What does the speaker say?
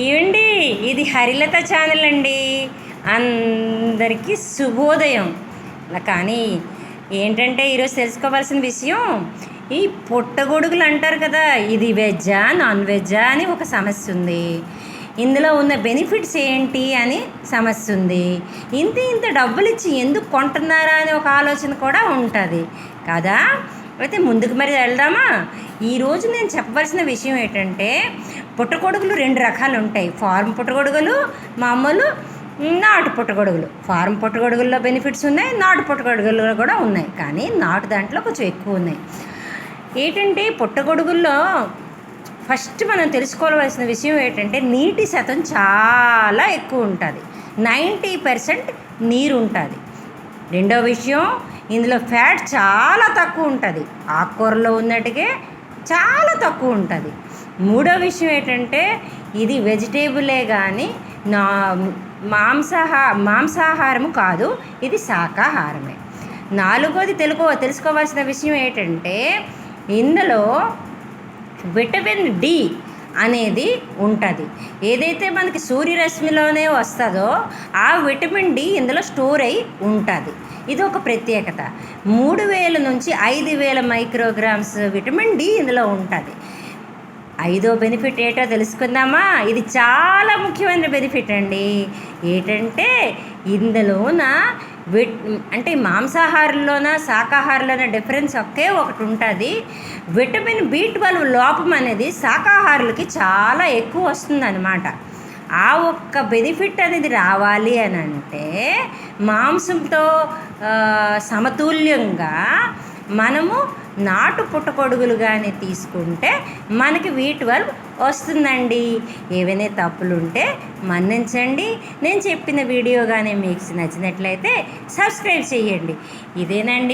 ఏమండి, ఇది హరిలత ఛానల్ అండి. అందరికీ శుభోదయం. కానీ ఏంటంటే ఈరోజు తెలుసుకోవాల్సిన విషయం, ఈ పుట్టగొడుగులు అంటారు కదా, ఇది వెజ్జా నాన్ వెజ్జా అని ఒక సమస్య ఉంది. ఇందులో ఉన్న బెనిఫిట్స్ ఏంటి అని సమస్య ఉంది. ఇంత డబ్బులు ఇచ్చి ఎందుకు కొంటున్నారా అని ఒక ఆలోచన కూడా ఉంటుంది కదా. అయితే ముందుకు మరి వెళ్దామా. ఈరోజు నేను చెప్పవలసిన విషయం ఏంటంటే, పుట్టగొడుగులు 2 రకాలు ఉంటాయి. ఫార్మ్ పుట్టగొడుగులు, మామూలు నాటు పుట్టగొడుగులు. ఫార్మ్ పుట్టగొడుగుల్లో బెనిఫిట్స్ ఉన్నాయి, నాటు పుట్టగొడుగుల్లో కూడా ఉన్నాయి. కానీ నాటు దాంట్లో కొంచెం ఎక్కువ ఉన్నాయి. ఏంటంటే పుట్టగొడుగుల్లో ఫస్ట్ మనం తెలుసుకోవాల్సిన విషయం ఏంటంటే, నీటి శాతం చాలా ఎక్కువ ఉంటుంది. 90% నీరు ఉంటుంది. రెండో విషయం, ఇందులో ఫ్యాట్ చాలా తక్కువ ఉంటుంది. ఆకుకూరలో ఉన్నట్టుగా చాలా తక్కువ ఉంటుంది. మూడో విషయం ఏంటంటే, ఇది వెజిటేబులే కానీ మాంసాహారము కాదు, ఇది శాకాహారమే. నాలుగోది తెలుసుకోవాల్సిన విషయం ఏంటంటే, ఇందులో విటమిన్ డి అనేది ఉంటుంది. ఏదైతే మనకి సూర్యరశ్మిలోనే వస్తుందో ఆ విటమిన్ డి ఇందులో స్టోర్ అయి ఉంటుంది. ఇది ఒక ప్రత్యేకత. 3000 నుంచి 5000 మైక్రోగ్రామ్స్ విటమిన్ డి ఇందులో ఉంటుంది. 5వ బెనిఫిట్ ఏంటో తెలుసుకుందామా. ఇది చాలా ముఖ్యమైన బెనిఫిట్ అండి. ఏంటంటే ఇందులోన అంటే మాంసాహారంలోన శాకాహారంలోన డిఫరెన్స్ ఒకటి ఉంటుంది. విటమిన్ B12 లోపం అనేది శాకాహారులకి చాలా ఎక్కువ వస్తుందన్నమాట. ఆ ఒక్క బెనిఫిట్ అనేది రావాలి అని అంటే, మాంసంతో సమతుల్యంగా మనము నాటు పుట్టగొడుగులు కానీ తీసుకుంటే మనకి B12 వస్తుందండి. ఏవైనా తప్పులుంటే మన్నించండి. నేను చెప్పిన వీడియో కానీ మీకు నచ్చినట్లయితే సబ్స్క్రైబ్ చేయండి. ఇదేనండి.